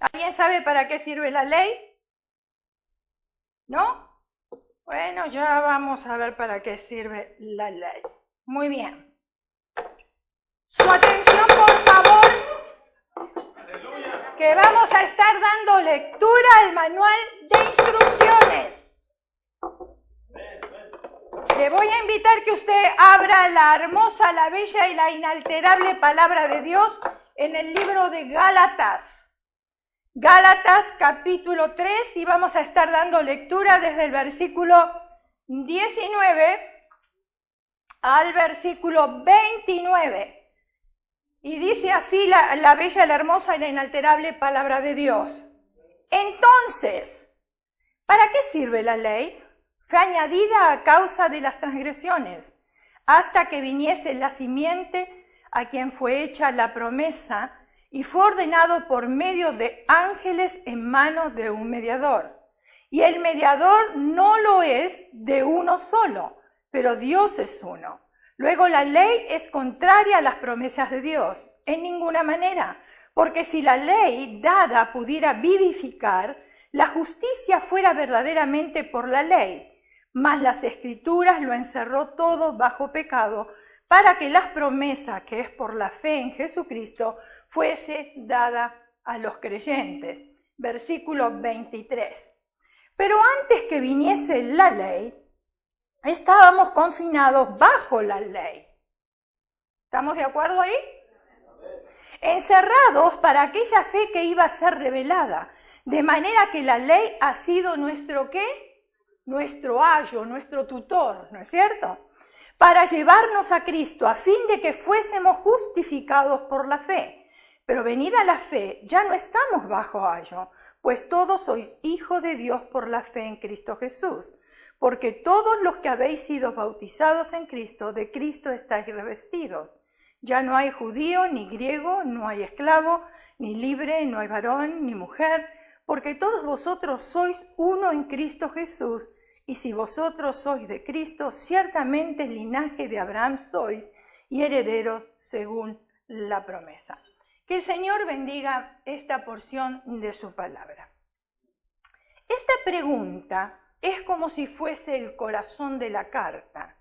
¿Alguien sabe para qué sirve la ley? ¿No? Bueno, ya vamos a ver para qué sirve la ley. Muy bien. Su atención, por favor, que vamos a estar dando lectura al manual de instrucciones. Le voy a invitar que usted abra la hermosa, la bella y la inalterable palabra de Dios en el libro de Gálatas. Gálatas capítulo 3, y vamos a estar dando lectura desde el versículo 19 al versículo 29. Y dice así la bella, la hermosa y la inalterable palabra de Dios. Entonces, ¿para qué sirve la ley? Fue añadida a causa de las transgresiones, hasta que viniese la simiente a quien fue hecha la promesa, y fue ordenado por medio de ángeles en manos de un mediador. Y el mediador no lo es de uno solo, pero Dios es uno. Luego la ley es contraria a las promesas de Dios, en ninguna manera, porque si la ley dada pudiera vivificar, la justicia fuera verdaderamente por la ley, mas las Escrituras lo encerró todo bajo pecado, para que las promesas, que es por la fe en Jesucristo, fuese dada a los creyentes. Versículo 23. Pero antes que viniese la ley, estábamos confinados bajo la ley. ¿Estamos de acuerdo ahí? Encerrados para aquella fe que iba a ser revelada, de manera que la ley ha sido nuestro ¿qué? Nuestro ayo, nuestro tutor, ¿no es cierto? Para llevarnos a Cristo, a fin de que fuésemos justificados por la fe. Pero venida la fe, ya no estamos bajo ayo, pues todos sois hijos de Dios por la fe en Cristo Jesús. Porque todos los que habéis sido bautizados en Cristo, de Cristo estáis revestidos. Ya no hay judío ni griego, no hay esclavo, ni libre, no hay varón ni mujer, porque todos vosotros sois uno en Cristo Jesús. Y si vosotros sois de Cristo, ciertamente linaje de Abraham sois y herederos según la promesa. Que el Señor bendiga esta porción de su palabra. Esta pregunta es como si fuese el corazón de la carta.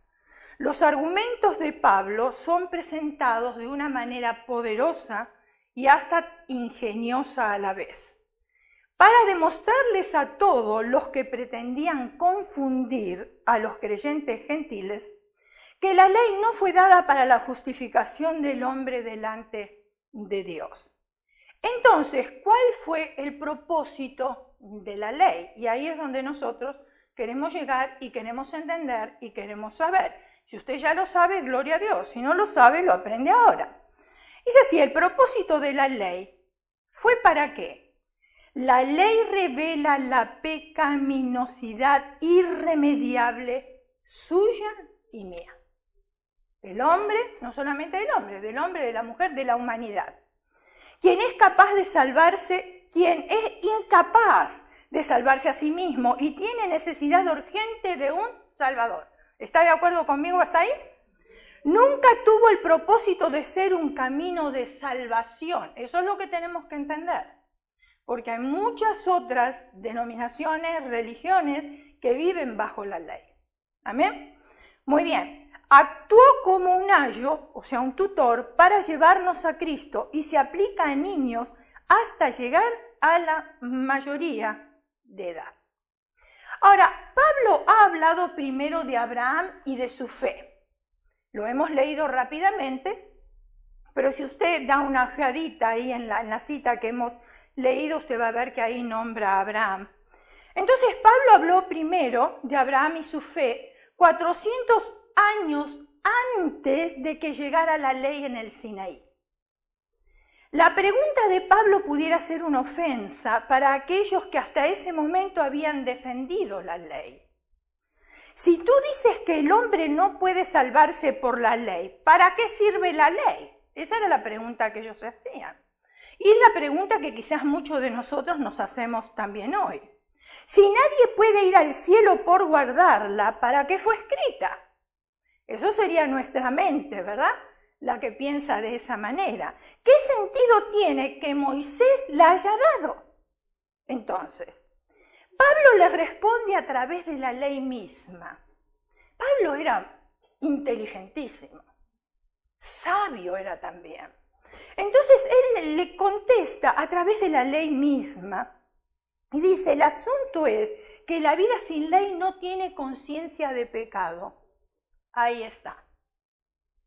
Los argumentos de Pablo son presentados de una manera poderosa y hasta ingeniosa a la vez, para demostrarles a todos los que pretendían confundir a los creyentes gentiles que la ley no fue dada para la justificación del hombre delante de Dios. Entonces, ¿cuál fue el propósito de la ley? Y ahí es donde nosotros queremos llegar y queremos entender y queremos saber. Si usted ya lo sabe, gloria a Dios. Si no lo sabe, lo aprende ahora. Dice así, el propósito de la ley fue ¿para qué? La ley revela la pecaminosidad irremediable suya y mía. Del hombre, no solamente del hombre, de la mujer, de la humanidad. Quien es capaz de salvarse, quien es incapaz de salvarse a sí mismo y tiene necesidad urgente de un Salvador. ¿Está de acuerdo conmigo hasta ahí? Nunca tuvo el propósito de ser un camino de salvación. Eso es lo que tenemos que entender. Porque hay muchas otras denominaciones, religiones que viven bajo la ley. ¿Amén? Muy bien. Actuó como un ayo, o sea, un tutor, para llevarnos a Cristo y se aplica a niños hasta llegar a la mayoría de edad. Ahora, Pablo ha hablado primero de Abraham y de su fe. Lo hemos leído rápidamente, pero si usted da una ojeadita ahí en la cita que hemos leído, usted va a ver que ahí nombra a Abraham. Entonces, Pablo habló primero de Abraham y su fe 400 años antes de que llegara la ley en el Sinaí. La pregunta de Pablo pudiera ser una ofensa para aquellos que hasta ese momento habían defendido la ley. Si tú dices que el hombre no puede salvarse por la ley, ¿para qué sirve la ley? Esa era la pregunta que ellos se hacían. Y es la pregunta que quizás muchos de nosotros nos hacemos también hoy. Si nadie puede ir al cielo por guardarla, ¿para qué fue escrita? Eso sería nuestra mente, ¿verdad? La que piensa de esa manera. ¿Qué sentido tiene que Moisés la haya dado? Entonces, Pablo le responde a través de la ley misma. Pablo era inteligentísimo, sabio era también. Entonces él le contesta a través de la ley misma y dice, el asunto es que la vida sin ley no tiene conciencia de pecado. Ahí está.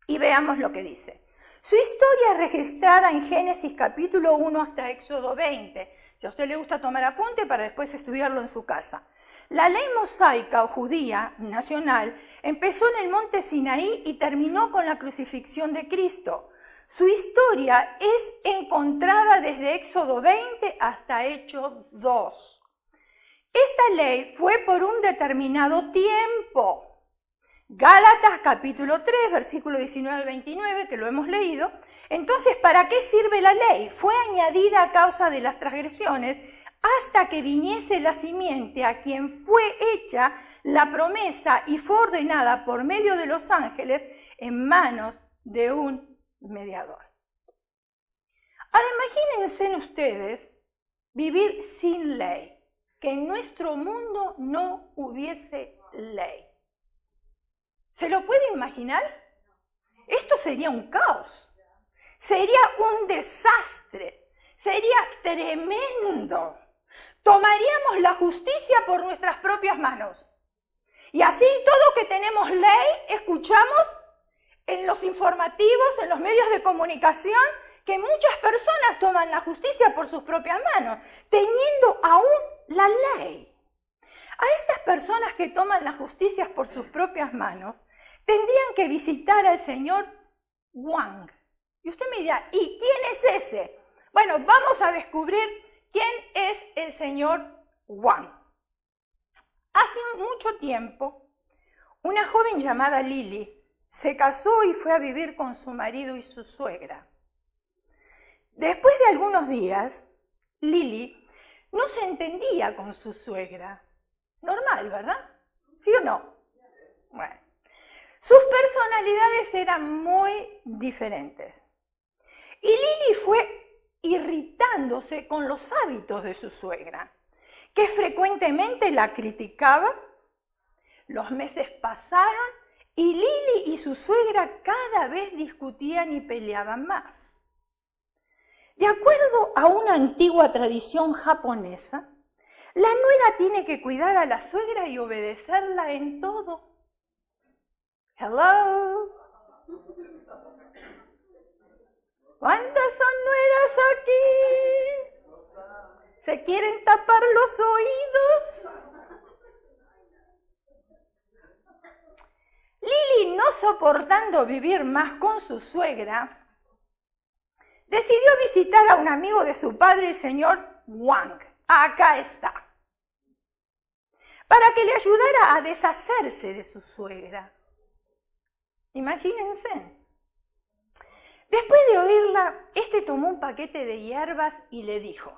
Y veamos lo que dice. Su historia es registrada en Génesis capítulo 1 hasta Éxodo 20. Si a usted le gusta tomar apunte para después estudiarlo en su casa. La ley mosaica o judía nacional empezó en el monte Sinaí y terminó con la crucifixión de Cristo. Su historia es encontrada desde Éxodo 20 hasta Hechos 2. Esta ley fue por un determinado tiempo. Gálatas capítulo 3, versículo 19 al 29, que lo hemos leído. Entonces, ¿para qué sirve la ley? Fue añadida a causa de las transgresiones hasta que viniese la simiente a quien fue hecha la promesa y fue ordenada por medio de los ángeles en manos de un mediador. Ahora imagínense ustedes vivir sin ley, que en nuestro mundo no hubiese ley. ¿Se lo puede imaginar? Esto sería un caos, sería un desastre, sería tremendo. Tomaríamos la justicia por nuestras propias manos. Y así todo que tenemos ley, escuchamos en los informativos, en los medios de comunicación, que muchas personas toman la justicia por sus propias manos, teniendo aún la ley. A estas personas que toman la justicia por sus propias manos, tendrían que visitar al señor Wang. Y usted me dirá, ¿y quién es ese? Bueno, vamos a descubrir quién es el señor Wang. Hace mucho tiempo, una joven llamada Lily se casó y fue a vivir con su marido y su suegra. Después de algunos días, Lily no se entendía con su suegra. Normal, ¿verdad? ¿Sí o no? Bueno, sus personalidades eran muy diferentes. Y Lily fue irritándose con los hábitos de su suegra, que frecuentemente la criticaba. Los meses pasaron y Lily y su suegra cada vez discutían y peleaban más. De acuerdo a una antigua tradición japonesa, la nuera tiene que cuidar a la suegra y obedecerla en todo. Hello. ¿Cuántas son nueras aquí? ¿Se quieren tapar los oídos? Lily, no soportando vivir más con su suegra, decidió visitar a un amigo de su padre, el señor Wang. Acá está. Para que le ayudara a deshacerse de su suegra. Imagínense. Después de oírla, este tomó un paquete de hierbas y le dijo,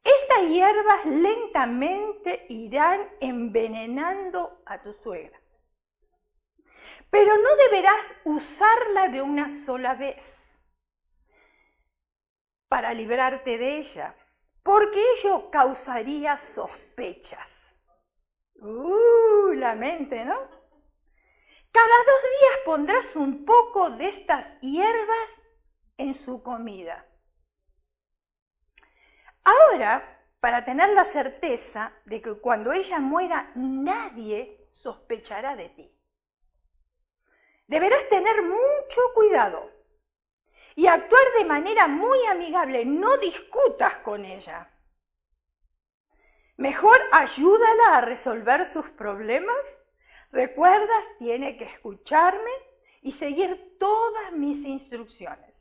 estas hierbas lentamente irán envenenando a tu suegra. Pero no deberás usarla de una sola vez para librarte de ella, porque ello causaría sospechas. La mente, ¿no? Cada 2 días pondrás un poco de estas hierbas en su comida. Ahora, para tener la certeza de que cuando ella muera nadie sospechará de ti, deberás tener mucho cuidado y actuar de manera muy amigable. No discutas con ella. Mejor ayúdala a resolver sus problemas. Recuerda, tiene que escucharme y seguir todas mis instrucciones.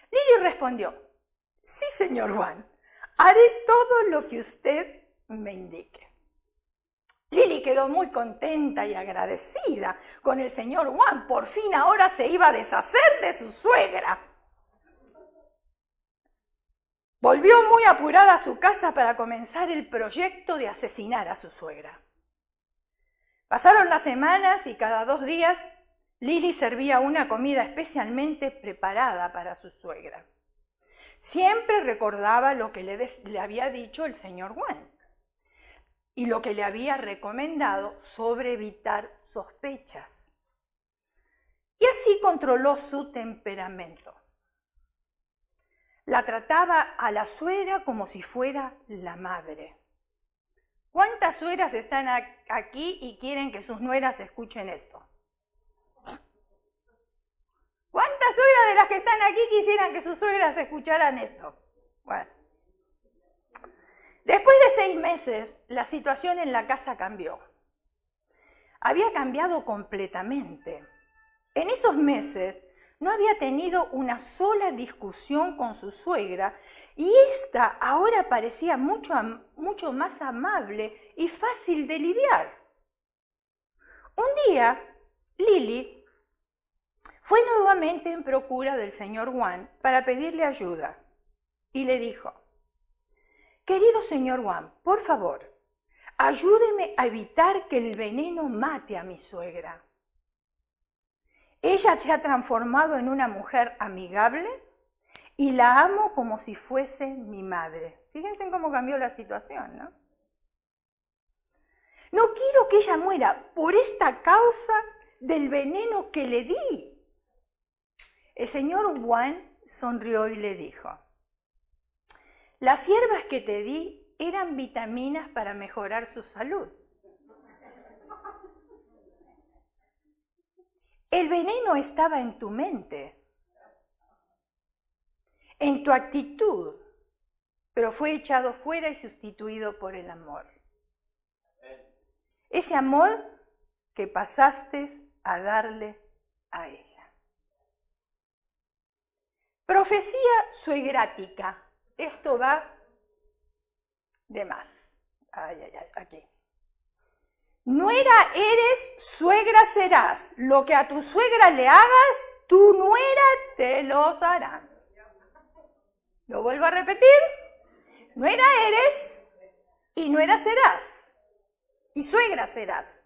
Lily respondió, sí, señor Wang, haré todo lo que usted me indique. Lily quedó muy contenta y agradecida con el señor Wang. Por fin ahora se iba a deshacer de su suegra. Volvió muy apurada a su casa para comenzar el proyecto de asesinar a su suegra. Pasaron las semanas y cada 2 días Lily servía una comida especialmente preparada para su suegra. Siempre recordaba lo que le había dicho el señor Juan y lo que le había recomendado sobre evitar sospechas. Y así controló su temperamento. La trataba a la suegra como si fuera la madre. ¿Cuántas suegras están aquí y quieren que sus nueras escuchen esto? ¿Cuántas suegras de las que están aquí quisieran que sus suegras escucharan esto? Bueno. Después de 6 meses, la situación en la casa cambió. Había cambiado completamente. En esos meses no había tenido una sola discusión con su suegra y ésta ahora parecía mucho más amable y fácil de lidiar. Un día, Lily fue nuevamente en procura del señor Juan para pedirle ayuda y le dijo: querido señor Juan, por favor, ayúdeme a evitar que el veneno mate a mi suegra. Ella se ha transformado en una mujer amigable y la amo como si fuese mi madre. Fíjense en cómo cambió la situación, ¿no? No quiero que ella muera por esta causa del veneno que le di. El señor Juan sonrió y le dijo: las hierbas que te di eran vitaminas para mejorar su salud. El veneno estaba en tu mente, en tu actitud, pero fue echado fuera y sustituido por el amor. Ese amor que pasaste a darle a ella. Profecía suegrática. Esto va de más. Aquí. Nuera eres, suegra serás. Lo que a tu suegra le hagas, tu nuera te lo hará. Lo vuelvo a repetir. Nuera eres y nuera serás. Y suegra serás.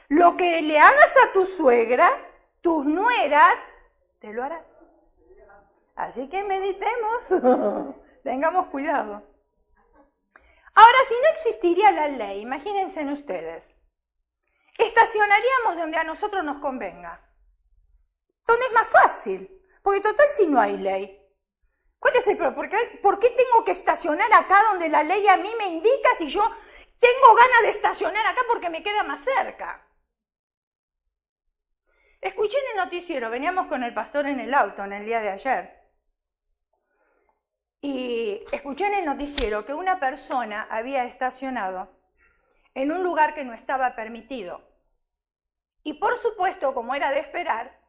Lo que le hagas a tu suegra, tus nueras te lo harán. Así que meditemos, tengamos cuidado. Ahora, si no existiría la ley, imagínense en ustedes, estacionaríamos donde a nosotros nos convenga. Donde es más fácil, porque total si no hay ley. ¿Cuál es el problema? ¿Por qué tengo que estacionar acá donde la ley a mí me indica si yo tengo ganas de estacionar acá porque me queda más cerca? Escuché en el noticiero, veníamos con el pastor en el auto en el día de ayer, y escuché en el noticiero que una persona había estacionado en un lugar que no estaba permitido. Y por supuesto, como era de esperar,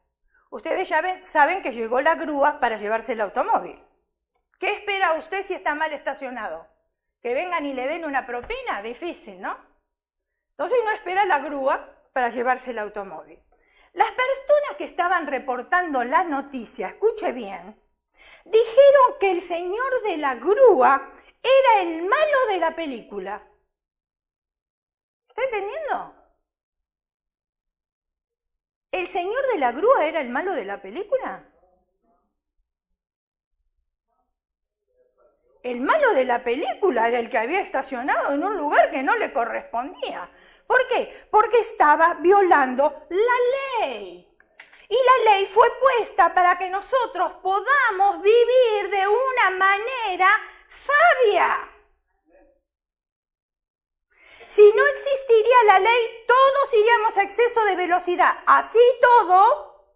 ustedes ya saben que llegó la grúa para llevarse el automóvil. ¿Qué espera usted si está mal estacionado? ¿Que vengan y le den una propina? Difícil, ¿no? Entonces no espera la grúa para llevarse el automóvil. Las personas que estaban reportando la noticia, escuche bien, dijeron que el señor de la grúa era el malo de la película. ¿Está entendiendo? ¿El señor de la grúa era el malo de la película? El malo de la película era el que había estacionado en un lugar que no le correspondía. ¿Por qué? Porque estaba violando la ley. Y la ley fue puesta para que nosotros podamos vivir de una manera sabia. Si no existiría la ley, todos iríamos a exceso de velocidad. Así todo,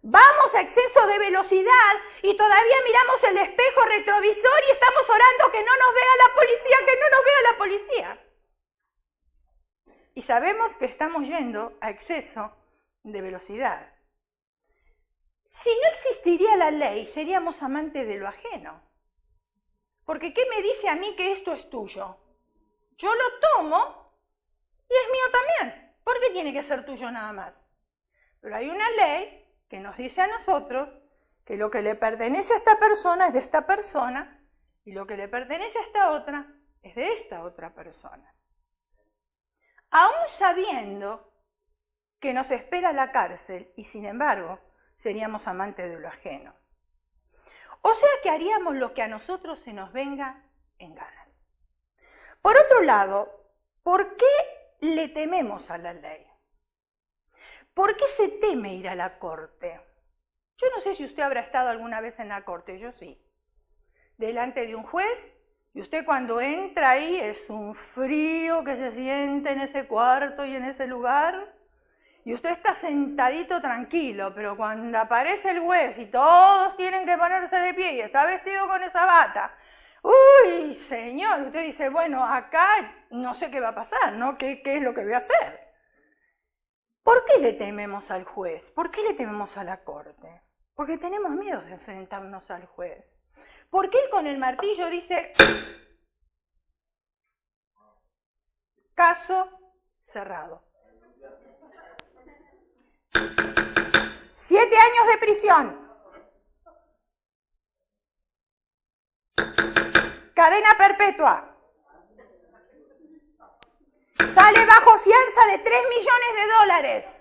vamos a exceso de velocidad y todavía miramos el espejo retrovisor y estamos orando que no nos vea la policía, que no nos vea la policía. Y sabemos que estamos yendo a exceso de velocidad. Si no existiría la ley, seríamos amantes de lo ajeno. Porque ¿qué me dice a mí que esto es tuyo? Yo lo tomo y es mío también. ¿Por qué tiene que ser tuyo nada más? Pero hay una ley que nos dice a nosotros que lo que le pertenece a esta persona es de esta persona y lo que le pertenece a esta otra es de esta otra persona. Aún sabiendo que nos espera la cárcel y sin embargo seríamos amantes de lo ajeno. O sea que haríamos lo que a nosotros se nos venga en gana. Por otro lado, ¿por qué le tememos a la ley? ¿Por qué se teme ir a la corte? Yo no sé si usted habrá estado alguna vez en la corte, yo sí. Delante de un juez, y usted cuando entra ahí es un frío que se siente en ese cuarto y en ese lugar, y usted está sentadito tranquilo, pero cuando aparece el juez y todos tienen que ponerse de pie y está vestido con esa bata, ¡uy, señor! Usted dice, bueno, acá no sé qué va a pasar, ¿no? ¿Qué es lo que voy a hacer? ¿Por qué le tememos al juez? ¿Por qué le tememos a la corte? Porque tenemos miedo de enfrentarnos al juez. Porque él con el martillo dice, caso cerrado. 7 años de prisión. Cadena perpetua. Sale bajo fianza de $3 millones.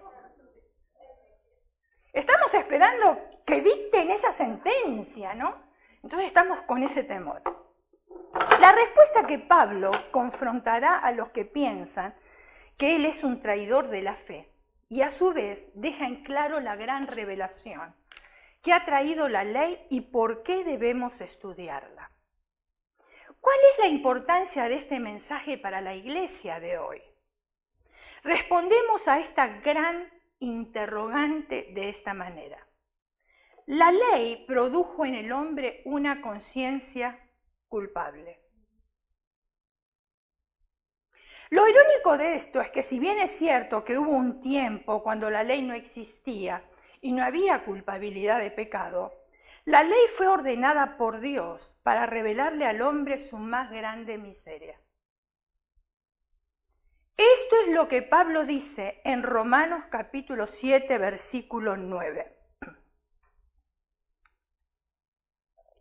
Estamos esperando que dicten esa sentencia, ¿no? Entonces estamos con ese temor. La respuesta que Pablo confrontará a los que piensan que él es un traidor de la fe y a su vez deja en claro la gran revelación que ha traído la ley y por qué debemos estudiarla. ¿Cuál es la importancia de este mensaje para la iglesia de hoy? Respondemos a esta gran interrogante de esta manera. La ley produjo en el hombre una conciencia culpable. Lo irónico de esto es que si bien es cierto que hubo un tiempo cuando la ley no existía y no había culpabilidad de pecado, la ley fue ordenada por Dios para revelarle al hombre su más grande miseria. Esto es lo que Pablo dice en Romanos capítulo 7, versículo 9.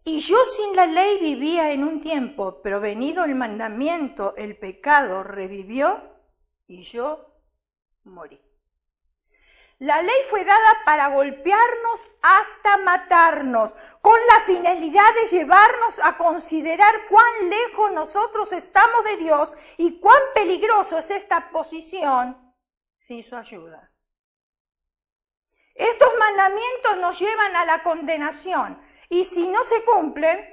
Y yo sin la ley vivía en un tiempo, pero venido el mandamiento, el pecado revivió y yo morí. La ley fue dada para golpearnos hasta matarnos, con la finalidad de llevarnos a considerar cuán lejos nosotros estamos de Dios y cuán peligroso es esta posición sin su ayuda. Estos mandamientos nos llevan a la condenación y si no se cumplen,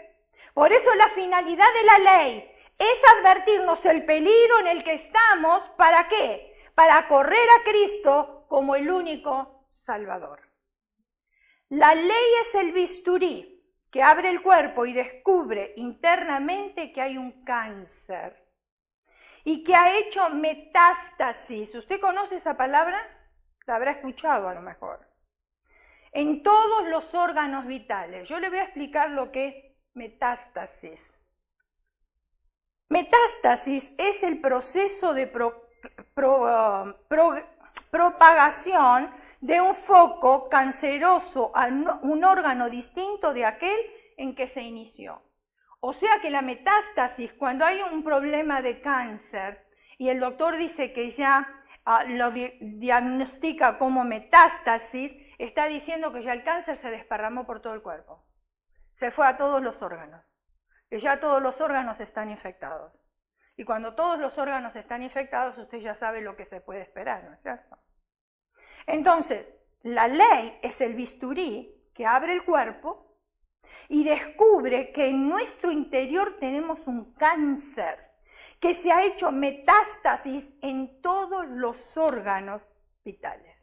por eso la finalidad de la ley es advertirnos el peligro en el que estamos, ¿para qué? Para correr a Cristo como el único Salvador. La ley es el bisturí que abre el cuerpo y descubre internamente que hay un cáncer y que ha hecho metástasis. ¿Usted conoce esa palabra? La habrá escuchado a lo mejor. En todos los órganos vitales. Yo le voy a explicar lo que es metástasis. Metástasis es el proceso de propagación de un foco canceroso a un órgano distinto de aquel en que se inició. O sea que la metástasis, cuando hay un problema de cáncer y el doctor dice que ya lo diagnostica como metástasis, está diciendo que ya el cáncer se desparramó por todo el cuerpo. Se fue a todos los órganos. Que ya todos los órganos están infectados. Y cuando todos los órganos están infectados, usted ya sabe lo que se puede esperar, ¿no es cierto? Entonces, la ley es el bisturí que abre el cuerpo y descubre que en nuestro interior tenemos un cáncer que se ha hecho metástasis en todos los órganos vitales.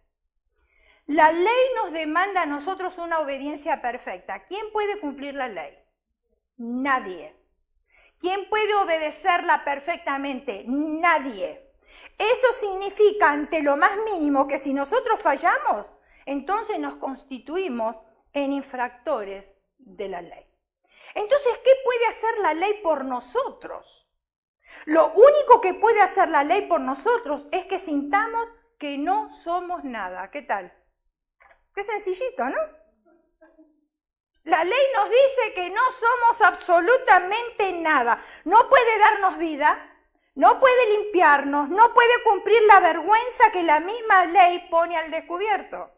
La ley nos demanda a nosotros una obediencia perfecta. ¿Quién puede cumplir la ley? Nadie. ¿Quién puede obedecerla perfectamente? Nadie. Eso significa, ante lo más mínimo, que si nosotros fallamos, entonces nos constituimos en infractores de la ley. Entonces, ¿qué puede hacer la ley por nosotros? Lo único que puede hacer la ley por nosotros es que sintamos que no somos nada. ¿Qué tal? Qué sencillito, ¿no? La ley nos dice que no somos absolutamente nada. No puede darnos vida, no puede limpiarnos, no puede cumplir la vergüenza que la misma ley pone al descubierto.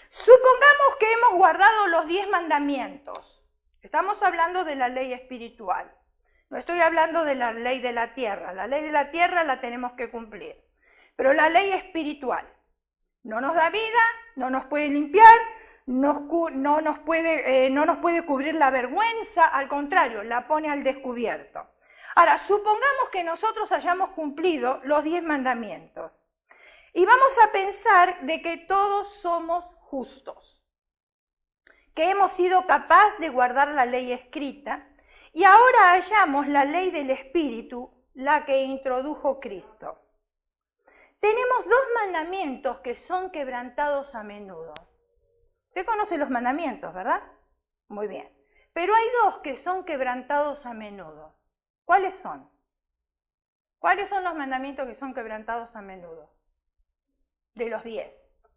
Supongamos que hemos guardado los 10 mandamientos Estamos hablando de la ley espiritual. No estoy hablando de la ley de la tierra. La ley de la tierra la tenemos que cumplir. Pero la ley espiritual no nos da vida, no nos puede limpiar, no nos puede cubrir la vergüenza, al contrario, la pone al descubierto. Ahora, supongamos que nosotros hayamos cumplido los 10 mandamientos y vamos a pensar de que todos somos justos, que hemos sido capaces de guardar la ley escrita y ahora hallamos la ley del Espíritu, la que introdujo Cristo. Tenemos 2 mandamientos que son quebrantados a menudo. Usted conoce los mandamientos, ¿verdad? Muy bien. Pero hay 2 que son quebrantados a menudo. ¿Cuáles son? ¿Cuáles son los mandamientos que son quebrantados a menudo? De los 10.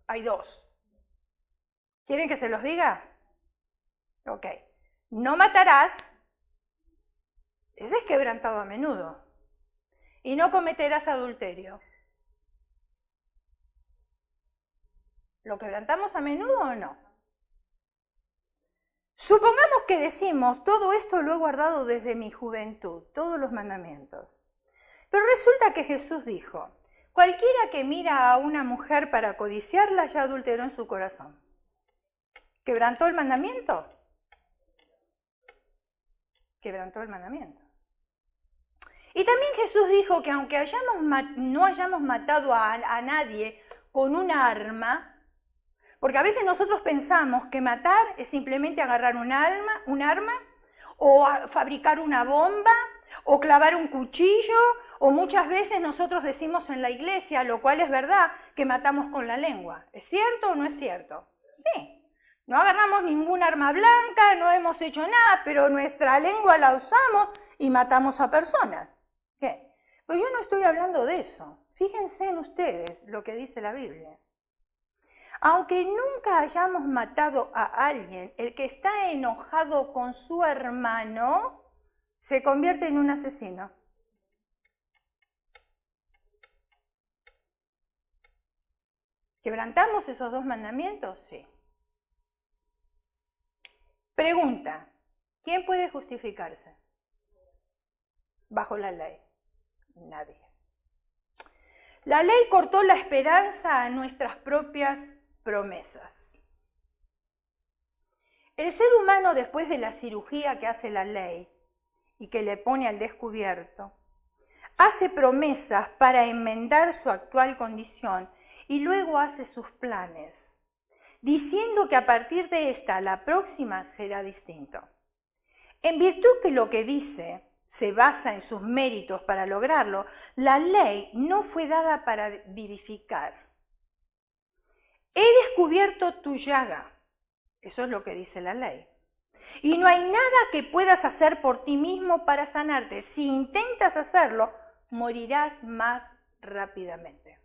Hay 2. ¿Quieren que se los diga? Ok. No matarás. Ese es quebrantado a menudo. Y no cometerás adulterio. ¿Lo quebrantamos a menudo o no? Supongamos que decimos, todo esto lo he guardado desde mi juventud, todos los mandamientos. Pero resulta que Jesús dijo, cualquiera que mira a una mujer para codiciarla ya adulteró en su corazón. ¿Quebrantó el mandamiento? Quebrantó el mandamiento. Y también Jesús dijo que aunque no hayamos matado a nadie con una arma, porque a veces nosotros pensamos que matar es simplemente agarrar un arma, o fabricar una bomba, o clavar un cuchillo, o muchas veces nosotros decimos en la iglesia, lo cual es verdad, que matamos con la lengua. ¿Es cierto o no es cierto? Sí. No agarramos ningún arma blanca, no hemos hecho nada, pero nuestra lengua la usamos y matamos a personas. ¿Qué? Pues yo no estoy hablando de eso. Fíjense en ustedes lo que dice la Biblia. Aunque nunca hayamos matado a alguien, el que está enojado con su hermano se convierte en un asesino. ¿Quebrantamos esos 2 mandamientos? Sí. Pregunta, ¿quién puede justificarse bajo la ley? Nadie. La ley cortó la esperanza a nuestras propias promesas. El ser humano, después de la cirugía que hace la ley y que le pone al descubierto, hace promesas para enmendar su actual condición y luego hace sus planes, diciendo que a partir de esta, la próxima será distinto. En virtud que lo que dice se basa en sus méritos para lograrlo, la ley no fue dada para vivificar. He descubierto tu llaga, eso es lo que dice la ley. Y no hay nada que puedas hacer por ti mismo para sanarte. Si intentas hacerlo, morirás más rápidamente.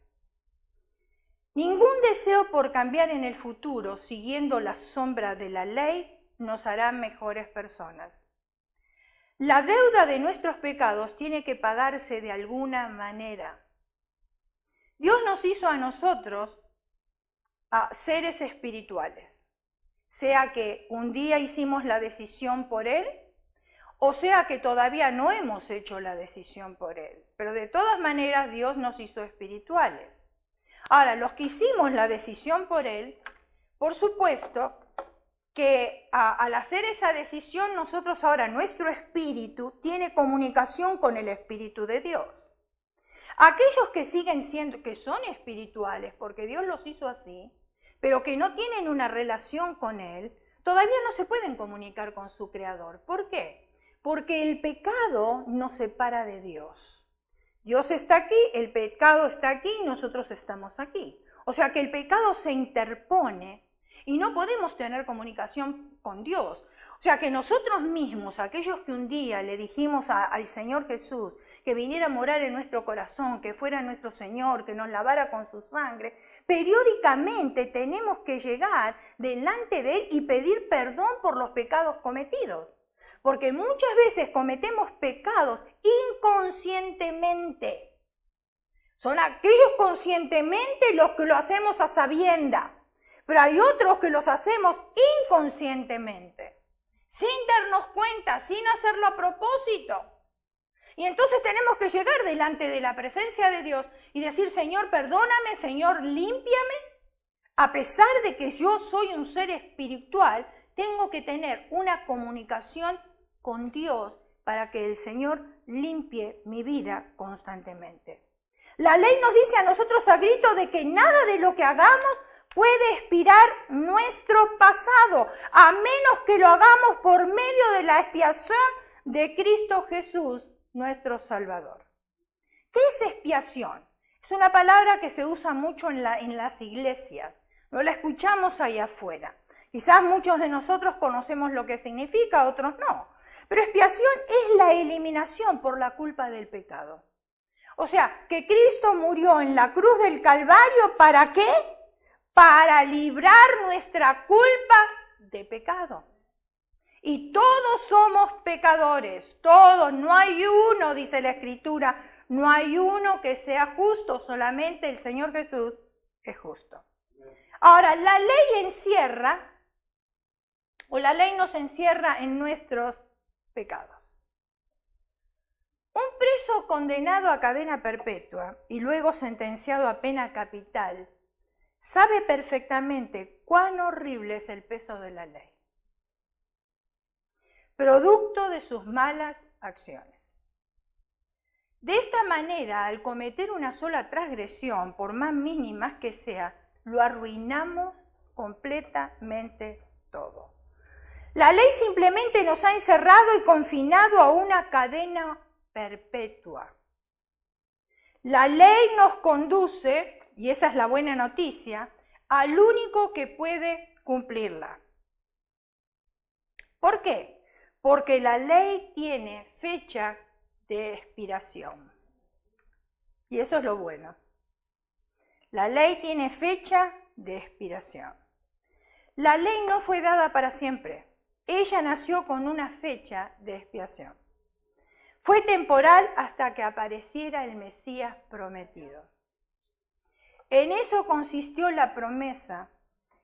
Ningún deseo por cambiar en el futuro, siguiendo la sombra de la ley, nos hará mejores personas. La deuda de nuestros pecados tiene que pagarse de alguna manera. Dios nos hizo a nosotros a seres espirituales, sea que un día hicimos la decisión por Él, o sea que todavía no hemos hecho la decisión por Él. Pero de todas maneras Dios nos hizo espirituales. Ahora, los que hicimos la decisión por Él, por supuesto que al hacer esa decisión nosotros ahora, nuestro espíritu tiene comunicación con el Espíritu de Dios. Aquellos que siguen siendo, que son espirituales, porque Dios los hizo así, pero que no tienen una relación con Él, todavía no se pueden comunicar con su Creador. ¿Por qué? Porque el pecado nos separa de Dios. Dios está aquí, el pecado está aquí y nosotros estamos aquí. O sea que el pecado se interpone y no podemos tener comunicación con Dios. O sea que nosotros mismos, aquellos que un día le dijimos al Señor Jesús que viniera a morar en nuestro corazón, que fuera nuestro Señor, que nos lavara con su sangre, periódicamente tenemos que llegar delante de Él y pedir perdón por los pecados cometidos. Porque muchas veces cometemos pecados inconscientemente. Son aquellos conscientemente los que lo hacemos a sabienda, pero hay otros que los hacemos inconscientemente. sin darnos cuenta, sin hacerlo a propósito. Y entonces tenemos que llegar delante de la presencia de Dios y decir, Señor, perdóname, Señor, límpiame. A pesar de que yo soy un ser espiritual, tengo que tener una comunicación con Dios para que el Señor limpie mi vida constantemente. La ley nos dice a nosotros a grito de que nada de lo que hagamos puede expiar nuestro pasado, a menos que lo hagamos por medio de la expiación de Cristo Jesús, nuestro Salvador. ¿Qué es expiación? Es una palabra que se usa mucho en las iglesias, no la escuchamos ahí afuera. Quizás muchos de nosotros conocemos lo que significa, otros no. Pero expiación es la eliminación por la culpa del pecado. O sea, que Cristo murió en la cruz del Calvario, ¿para qué? Para librar nuestra culpa de pecado. Y todos somos pecadores, todos, no hay uno, dice la Escritura, no hay uno que sea justo, solamente el Señor Jesús es justo. Ahora, la ley encierra, o la ley nos encierra en nuestros pecados. Un preso condenado a cadena perpetua y luego sentenciado a pena capital sabe perfectamente cuán horrible es el peso de la ley, producto de sus malas acciones. De esta manera, al cometer una sola transgresión, por más mínimas que sea, lo arruinamos completamente todo. La ley simplemente nos ha encerrado y confinado a una cadena perpetua. La ley nos conduce, y esa es la buena noticia, al único que puede cumplirla. ¿Por qué? Porque la ley tiene fecha de expiración. Y eso es lo bueno. La ley tiene fecha de expiración. La ley no fue dada para siempre. Ella nació con una fecha de expiación. Fue temporal hasta que apareciera el Mesías prometido. En eso consistió la promesa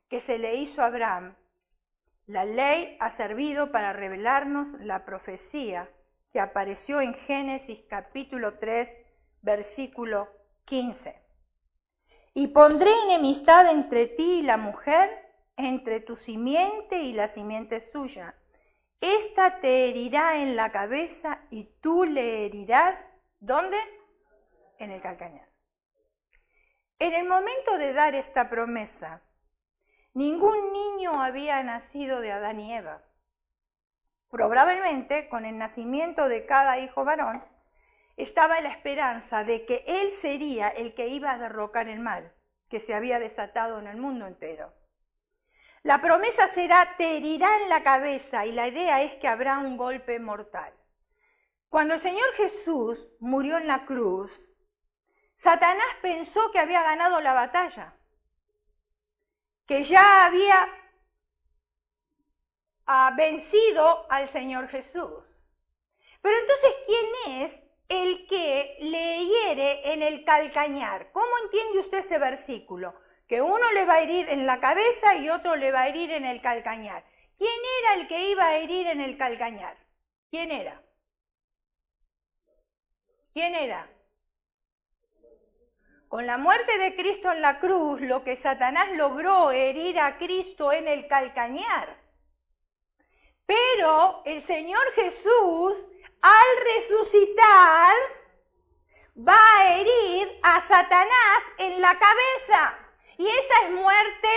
que se le hizo a Abraham. La ley ha servido para revelarnos la profecía que apareció en Génesis capítulo 3, versículo 15. Y pondré enemistad entre ti y la mujer, entre tu simiente y la simiente suya. Esta te herirá en la cabeza y tú le herirás, ¿dónde? En el calcañar. En el momento de dar esta promesa, ningún niño había nacido de Adán y Eva. Probablemente, con el nacimiento de cada hijo varón, estaba la esperanza de que él sería el que iba a derrocar el mal que se había desatado en el mundo entero. La promesa será, te herirá en la cabeza, y la idea es que habrá un golpe mortal. Cuando el Señor Jesús murió en la cruz, Satanás pensó que había ganado la batalla, que ya había vencido al Señor Jesús. Pero entonces, ¿quién es el que le hiere en el calcañar? ¿Cómo entiende usted ese versículo? Que uno le va a herir en la cabeza y otro le va a herir en el calcañar. ¿Quién era el que iba a herir en el calcañar? ¿Quién era? ¿Quién era? Con la muerte de Cristo en la cruz, lo que Satanás logró herir a Cristo en el calcañar. Pero el Señor Jesús, al resucitar, va a herir a Satanás en la cabeza. Y esa es muerte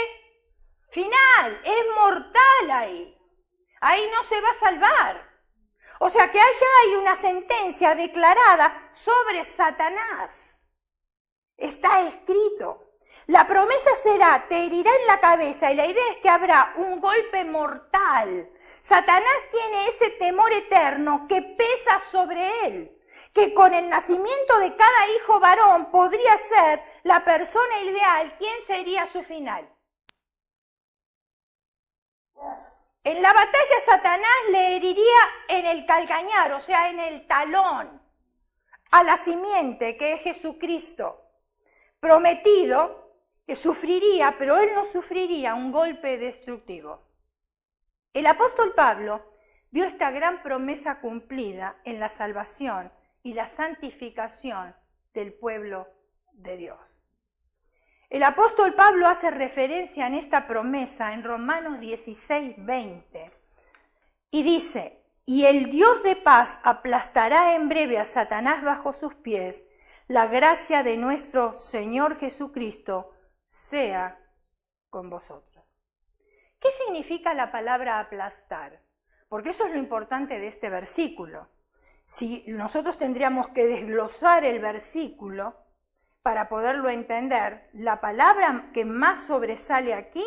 final, es mortal ahí. Ahí no se va a salvar. O sea que allá hay una sentencia declarada sobre Satanás. Está escrito. La promesa será, te herirá en la cabeza, y la idea es que habrá un golpe mortal. Satanás tiene ese temor eterno que pesa sobre él, que con el nacimiento de cada hijo varón podría ser la persona ideal. ¿Quién sería su final? En la batalla Satanás le heriría en el calcañar, o sea, en el talón, a la simiente que es Jesucristo, prometido, que sufriría, pero él no sufriría un golpe destructivo. El apóstol Pablo vio esta gran promesa cumplida en la salvación y la santificación del pueblo de Dios. El apóstol Pablo hace referencia en esta promesa en Romanos 16:20 y dice: y el Dios de paz aplastará en breve a Satanás bajo sus pies. La gracia de nuestro Señor Jesucristo sea con vosotros. ¿Qué significa la palabra aplastar? Porque eso es lo importante de este versículo. Si nosotros tendríamos que desglosar el versículo para poderlo entender, la palabra que más sobresale aquí,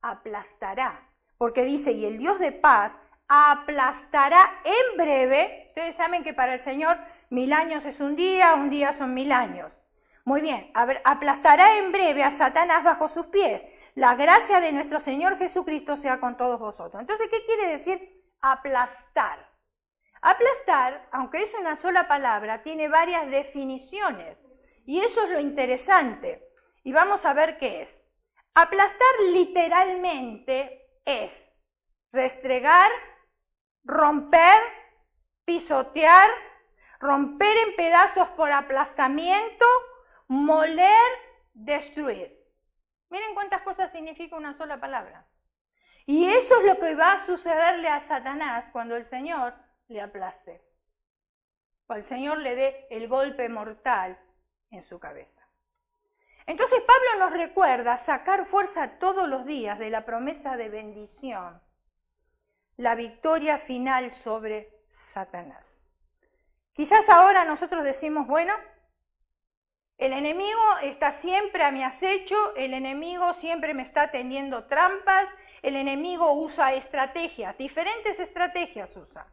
aplastará. Porque dice, y el Dios de paz aplastará en breve. Ustedes saben que para el Señor 1000 años es un día son 1000 años. Muy bien, aplastará en breve a Satanás bajo sus pies. La gracia de nuestro Señor Jesucristo sea con todos vosotros. Entonces, ¿qué quiere decir aplastar? Aplastar, aunque es una sola palabra, tiene varias definiciones. Y eso es lo interesante. Y vamos a ver qué es. Aplastar literalmente es restregar, romper, pisotear, romper en pedazos por aplastamiento, moler, destruir. Miren cuántas cosas significa una sola palabra. Y eso es lo que va a sucederle a Satanás cuando el Señor le aplaste. Cuando el Señor le dé el golpe mortal en su cabeza. Entonces Pablo nos recuerda sacar fuerza todos los días de la promesa de bendición, la victoria final sobre Satanás. Quizás ahora nosotros decimos, bueno, el enemigo está siempre a mi acecho, el enemigo siempre me está tendiendo trampas, el enemigo usa estrategias, diferentes estrategias usa.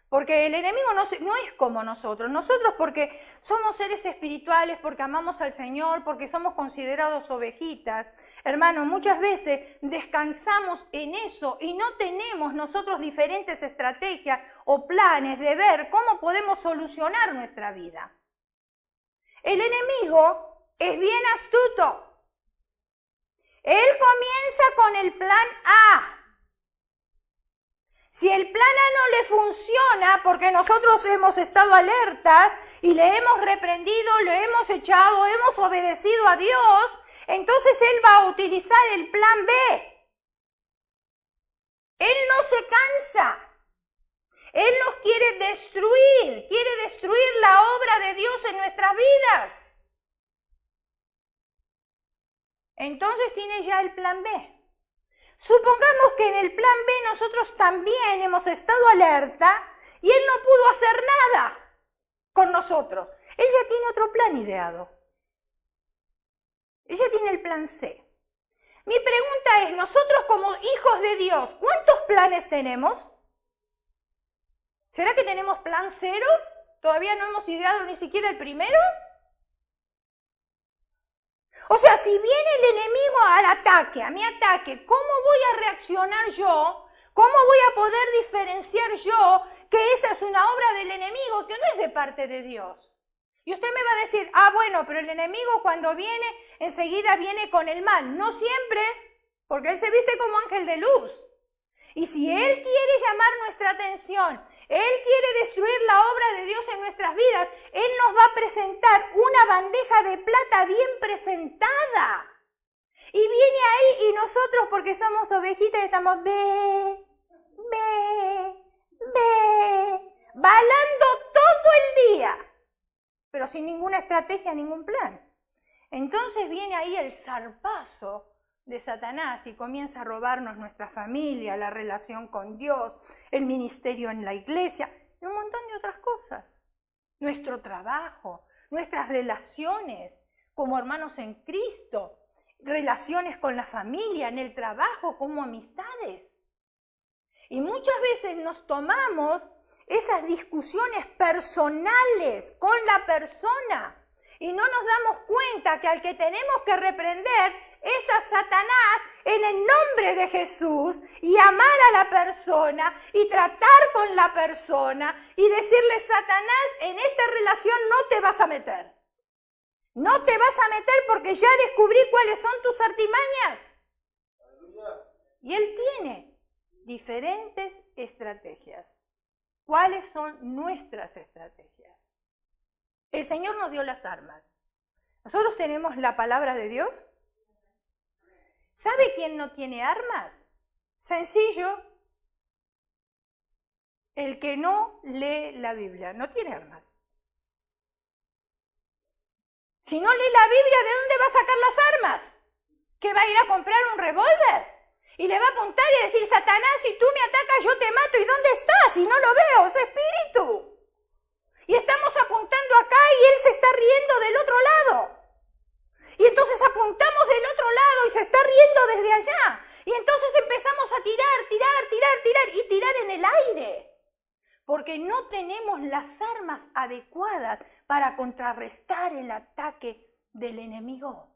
Porque el enemigo no es como nosotros porque somos seres espirituales, porque amamos al Señor, porque somos considerados ovejitas. Hermano, muchas veces descansamos en eso y no tenemos nosotros diferentes estrategias o planes de ver cómo podemos solucionar nuestra vida. El enemigo es bien astuto. Él comienza con el plan A. Si el plan A no le funciona porque nosotros hemos estado alerta y le hemos reprendido, le hemos echado, hemos obedecido a Dios, entonces Él va a utilizar el plan B. Él no se cansa. Él nos quiere destruir la obra de Dios en nuestras vidas. Entonces tiene ya el plan B. Supongamos que en el plan B nosotros también hemos estado alerta y Él no pudo hacer nada con nosotros. Él ya tiene otro plan ideado. Él ya tiene el plan C. Mi pregunta es, nosotros como hijos de Dios, ¿cuántos planes tenemos? ¿Será que tenemos plan 0? ¿Todavía no hemos ideado ni siquiera el primero? O sea, si viene el enemigo al ataque, a mi ataque, ¿cómo voy a reaccionar yo? ¿Cómo voy a poder diferenciar yo que esa es una obra del enemigo, que no es de parte de Dios? Y usted me va a decir, bueno, pero el enemigo cuando viene, enseguida viene con el mal. No siempre, porque él se viste como ángel de luz. Y si él quiere llamar nuestra atención, él quiere destruir la obra de Dios en nuestras vidas, Él nos va a presentar una bandeja de plata bien presentada. Y viene ahí y nosotros, porque somos ovejitas, estamos balando todo el día, pero sin ninguna estrategia, ningún plan. Entonces viene ahí el zarpazo de Satanás y comienza a robarnos nuestra familia, la relación con Dios, el ministerio en la iglesia y un montón de otras cosas. Nuestro trabajo, nuestras relaciones como hermanos en Cristo, relaciones con la familia, en el trabajo, como amistades. Y muchas veces nos tomamos esas discusiones personales con la persona y no nos damos cuenta que al que tenemos que reprender es a Satanás en el nombre de Jesús y amar a la persona y tratar con la persona y decirle, Satanás, en esta relación no te vas a meter. No te vas a meter porque ya descubrí cuáles son tus artimañas. Y él tiene diferentes estrategias. ¿Cuáles son nuestras estrategias? El Señor nos dio las armas. Nosotros tenemos la palabra de Dios. ¿Sabe quién no tiene armas? Sencillo. El que no lee la Biblia no tiene armas. Si no lee la Biblia, ¿de dónde va a sacar las armas? ¿Que va a ir a comprar un revólver? Y le va a apuntar y decir, Satanás, si tú me atacas, yo te mato. ¿Y dónde estás? Y no lo veo, es espíritu. Y estamos apuntando acá y él se está riendo del otro lado. Y entonces apuntamos del otro lado y se está riendo desde allá. Y entonces empezamos a tirar y tirar en el aire. Porque no tenemos las armas adecuadas para contrarrestar el ataque del enemigo.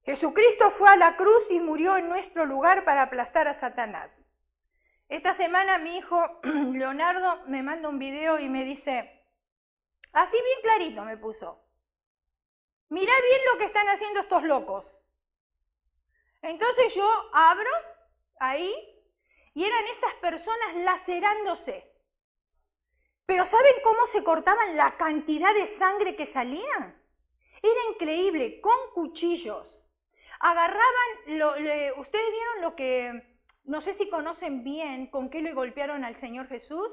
Jesucristo fue a la cruz y murió en nuestro lugar para aplastar a Satanás. Esta semana mi hijo Leonardo me manda un video y me dice, así bien clarito me puso, mirá bien lo que están haciendo estos locos. Entonces yo abro ahí y eran estas personas lacerándose. Pero ¿saben cómo se cortaban la cantidad de sangre que salía? Era increíble, con cuchillos. Agarraban, ustedes vieron lo que, no sé si conocen bien, con qué le golpearon al Señor Jesús.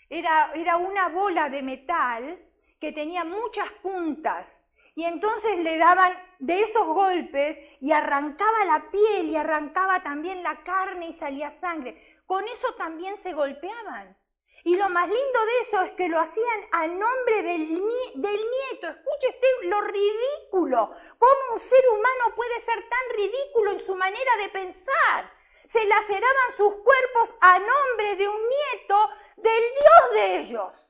Era una bola de metal que tenía muchas puntas. Y entonces le daban de esos golpes y arrancaba la piel y arrancaba también la carne y salía sangre. Con eso también se golpeaban. Y lo más lindo de eso es que lo hacían a nombre del nieto. Escuche lo ridículo. ¿Cómo un ser humano puede ser tan ridículo en su manera de pensar? Se laceraban sus cuerpos a nombre de un nieto del Dios de ellos.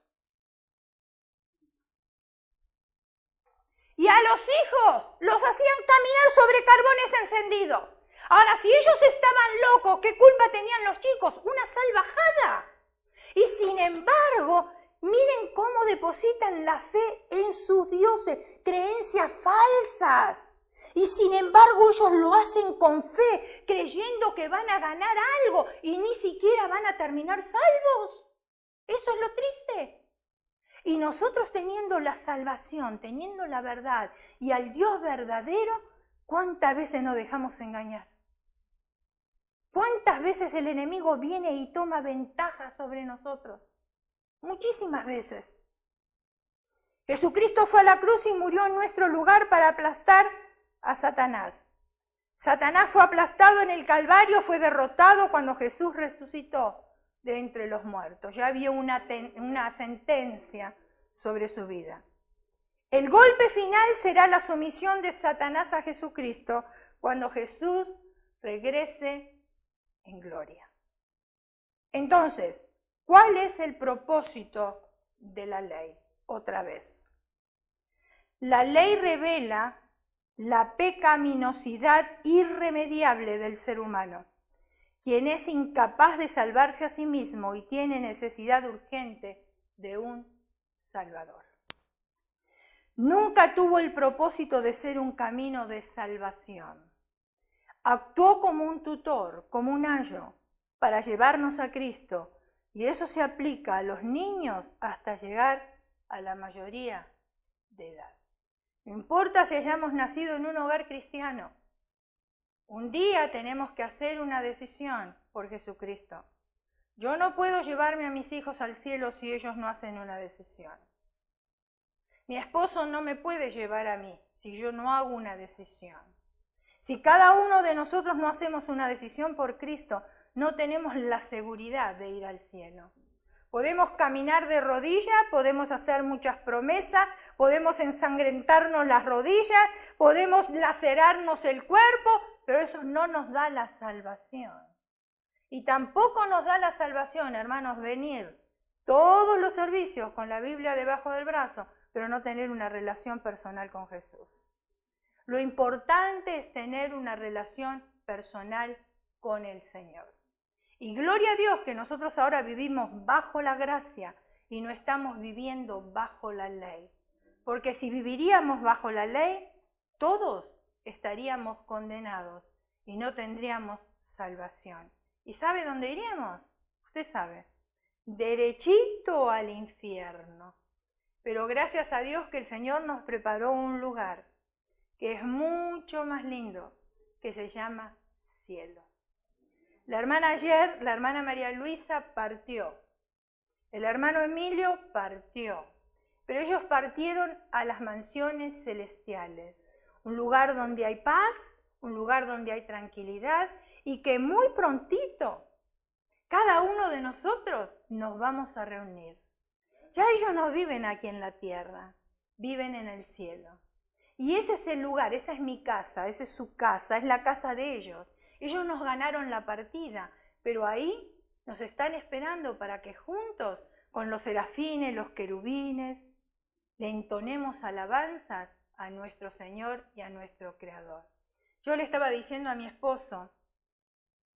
Y a los hijos los hacían caminar sobre carbones encendidos. Ahora, si ellos estaban locos, ¿qué culpa tenían los chicos? Una salvajada. Y sin embargo, miren cómo depositan la fe en sus dioses, creencias falsas. Y sin embargo ellos lo hacen con fe, creyendo que van a ganar algo y ni siquiera van a terminar salvos. Eso es lo triste. Y nosotros teniendo la salvación, teniendo la verdad y al Dios verdadero, ¿cuántas veces nos dejamos engañar? ¿Cuántas veces el enemigo viene y toma ventaja sobre nosotros? Muchísimas veces. Jesucristo fue a la cruz y murió en nuestro lugar para aplastar a Satanás. Satanás fue aplastado en el Calvario, fue derrotado cuando Jesús resucitó de entre los muertos. Ya había una sentencia sobre su vida. El golpe final será la sumisión de Satanás a Jesucristo cuando Jesús regrese en gloria. Entonces, ¿cuál es el propósito de la ley? Otra vez. La ley revela la pecaminosidad irremediable del ser humano, quien es incapaz de salvarse a sí mismo y tiene necesidad urgente de un Salvador. Nunca tuvo el propósito de ser un camino de salvación. Actuó como un tutor, como un ayo, para llevarnos a Cristo, y eso se aplica a los niños hasta llegar a la mayoría de edad. No importa si hayamos nacido en un hogar cristiano, un día tenemos que hacer una decisión por Jesucristo. Yo no puedo llevarme a mis hijos al cielo si ellos no hacen una decisión. Mi esposo no me puede llevar a mí si yo no hago una decisión. Si cada uno de nosotros no hacemos una decisión por Cristo, no tenemos la seguridad de ir al cielo. Podemos caminar de rodillas, podemos hacer muchas promesas, podemos ensangrentarnos las rodillas, podemos lacerarnos el cuerpo, pero eso no nos da la salvación. Y tampoco nos da la salvación, hermanos, venir todos los servicios con la Biblia debajo del brazo, pero no tener una relación personal con Jesús. Lo importante es tener una relación personal con el Señor. Y gloria a Dios que nosotros ahora vivimos bajo la gracia y no estamos viviendo bajo la ley. Porque si viviríamos bajo la ley, todos estaríamos condenados y no tendríamos salvación. ¿Y sabe dónde iríamos? Usted sabe, derechito al infierno. Pero gracias a Dios que el Señor nos preparó un lugar que es mucho más lindo, que se llama cielo. La hermana María Luisa partió, el hermano Emilio partió, pero ellos partieron a las mansiones celestiales, un lugar donde hay paz, un lugar donde hay tranquilidad y que muy prontito cada uno de nosotros nos vamos a reunir. Ya ellos no viven aquí en la tierra, viven en el cielo. Y ese es el lugar, esa es mi casa, esa es su casa, es la casa de ellos. Ellos nos ganaron la partida, pero ahí nos están esperando para que juntos, con los serafines, los querubines, le entonemos alabanzas a nuestro Señor y a nuestro Creador. Yo le estaba diciendo a mi esposo,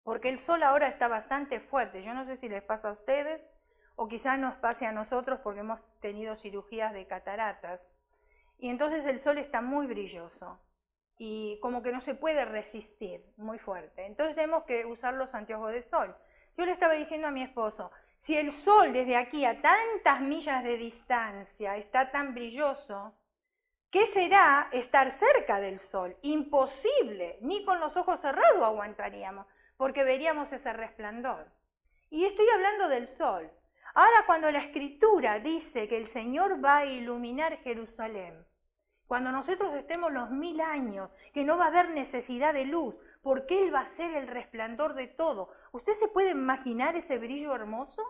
porque el sol ahora está bastante fuerte, yo no sé si les pasa a ustedes, o quizás nos pase a nosotros porque hemos tenido cirugías de cataratas, y entonces el sol está muy brilloso, y como que no se puede resistir, muy fuerte, entonces tenemos que usar los anteojos de sol. Yo le estaba diciendo a mi esposo, si el sol desde aquí a tantas millas de distancia está tan brilloso, ¿qué será estar cerca del sol? Imposible, ni con los ojos cerrados aguantaríamos, porque veríamos ese resplandor. Y estoy hablando del sol. Ahora, cuando la Escritura dice que el Señor va a iluminar Jerusalén, cuando nosotros estemos los 1000 años, que no va a haber necesidad de luz, porque Él va a ser el resplandor de todo. ¿Usted se puede imaginar ese brillo hermoso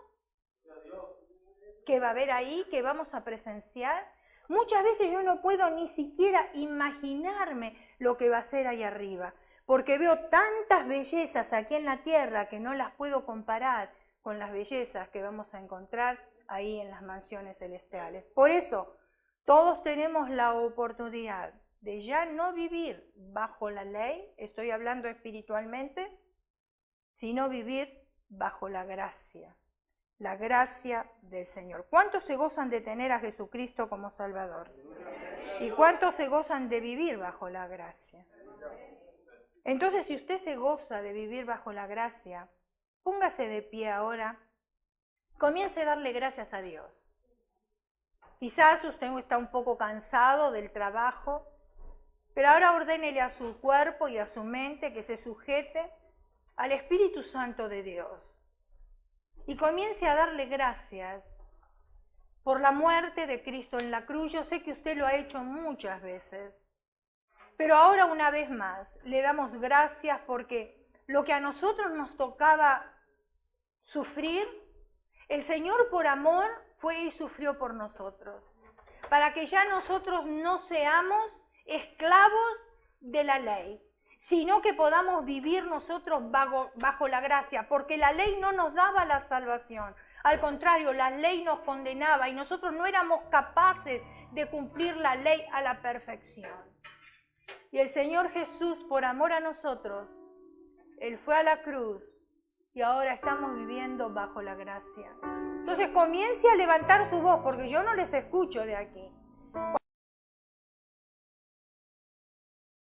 que va a haber ahí, que vamos a presenciar? Muchas veces yo no puedo ni siquiera imaginarme lo que va a ser ahí arriba, porque veo tantas bellezas aquí en la tierra que no las puedo comparar con las bellezas que vamos a encontrar ahí en las mansiones celestiales. Por eso, todos tenemos la oportunidad de ya no vivir bajo la ley, estoy hablando espiritualmente, sino vivir bajo la gracia del Señor. ¿Cuántos se gozan de tener a Jesucristo como Salvador? ¿Y cuántos se gozan de vivir bajo la gracia? Entonces, si usted se goza de vivir bajo la gracia, póngase de pie ahora, comience a darle gracias a Dios. Quizás usted está un poco cansado del trabajo, pero ahora ordénele a su cuerpo y a su mente que se sujete al Espíritu Santo de Dios. Y comience a darle gracias por la muerte de Cristo en la cruz. Yo sé que usted lo ha hecho muchas veces, pero ahora una vez más le damos gracias porque lo que a nosotros nos tocaba sufrir, el Señor por amor fue y sufrió por nosotros, para que ya nosotros no seamos esclavos de la ley, sino que podamos vivir nosotros bajo la gracia, porque la ley no nos daba la salvación, al contrario, la ley nos condenaba y nosotros no éramos capaces de cumplir la ley a la perfección. Y el Señor Jesús, por amor a nosotros, Él fue a la cruz y ahora estamos viviendo bajo la gracia. Entonces comience a levantar su voz, porque yo no les escucho de aquí.